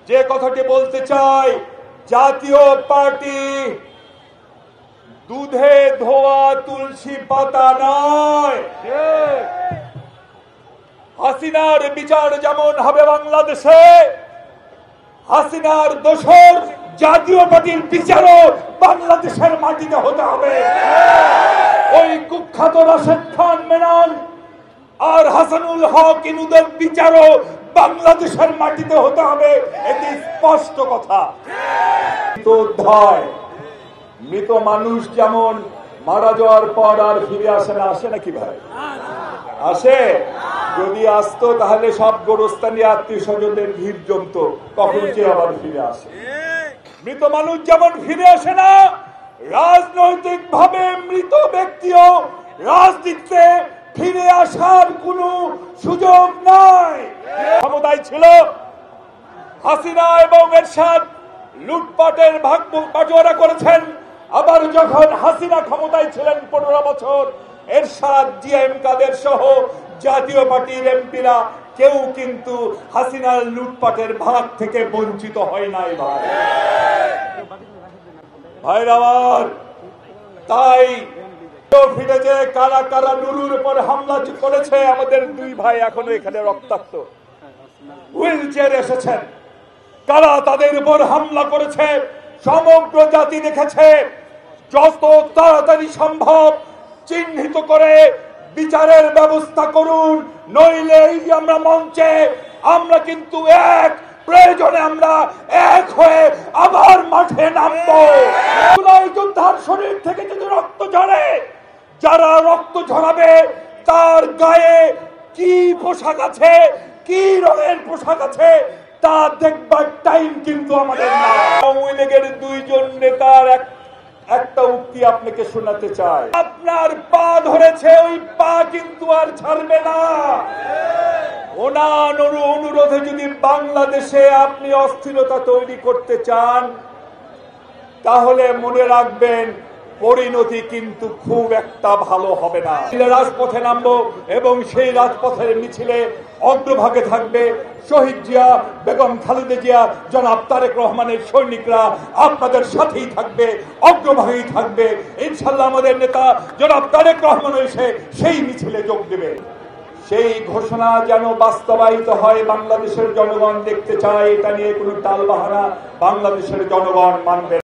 যে কথাটি বলতে চাই, জাতীয় পার্টি দুধে ধোয়া তুলসী পাতা নয়। হাসিনার বিচার যেমন হবে বাংলাদেশে, হাসিনার দোষর জাতীয় পার্টির বিচারও বাংলাদেশের মাটিতে হতে হবে। ওই কুখ্যাত রাশেদ খান মেনন আর হাসানুল হক ইনুদের বিচারও বাংলাদেশের মাটিতে হতে হবে, এটি স্পষ্ট কথা। মৃত মানুষ যেমন মারা যাওয়ার পর আর ফিরে আসে না, আসে নাকি ভাই? আসে? যদি আসতো তাহলে সব গোরস্থানী আত্মীয় স্বজনদের ভিড় জমতো, কখন যে আবার ফিরে আসে। মৃত মানুষ যেমন ফিরে আসে না, রাজনৈতিক ভাবে মৃত ব্যক্তিও রাজনীতিতে ফিরে আসার কোনো সুযোগ নাই। ক্ষমতায় ছিল হাসিনা এবং এরশাদ লুটপাটের ভাগ বাটোয়ারা করেছেন। আবার যখন হাসিনা ক্ষমতায় ছিলেন 15 বছর, এরশাদ জিএম কাদের সহ জাতীয় পার্টির এমপিরা কেউ কিন্তু হাসিনার লুটপাটের ভাগ থেকে বঞ্চিত হয় নাই। ভাইরা আমার, তাই ফিরেছে কারা কারা নুরুর উপর হামলা করেছে। আমাদের দুই ভাই এখনো এখানে রক্তাক্ত, হুইল চেয়ারে এসেছেন। কারা তাদের উপর হামলা করেছে সমগ্র জাতি দেখেছে। যত তাড়াতাড়ি সম্ভব চিহ্নিত করে বিচারের ব্যবস্থা করুন, নইলে আমরা মঞ্চে আমরা কিন্তু প্রয়োজনে আমরা এক হয়ে আবার মাঠে নামবো। যোদ্ধার শরীর থেকে যদি রক্ত ঝরে, যারা রক্ত ঝরাবে তার গায়ে কি পোশাক আছে, কি রঙের পোশাক আছে তা দেখবার টাইম কিন্তু আমাদের না। আওয়ামী লীগের দুইজন নেতার একটা উক্তি আপনাকে শোনাতে চাই। আপনার পা ধরেছে, ওই পা কিন্তু আর ছাড়বে না। ওনার অনুরোধে যদি বাংলাদেশে আপনি অস্থিরতা তৈরি করতে চান, তাহলে মনে রাখবেন পরিণতি কিন্তু খুব একটা ভালো হবে না। রাজপথে নামবো এবং সেই রাজপথের মিছিলে অগ্রভাগে থাকবে শহীদ জিয়া, বেগম খালেদা জিয়া, জনাব তারেক রহমানের সৈনিকরা আপনাদের সাথেই থাকবে, অগ্রভাগেই থাকবে। ইনশাল্লাহ আমাদের নেতা জনাব তারেক রহমান এসে সেই মিছিলে যোগ দেবে। সেই ঘোষণা যেন বাস্তবায়িত হয় বাংলাদেশের জনগণ দেখতে চায়। এটা নিয়ে কোনো টালবাহানা বাংলাদেশের জনগণ মানবে।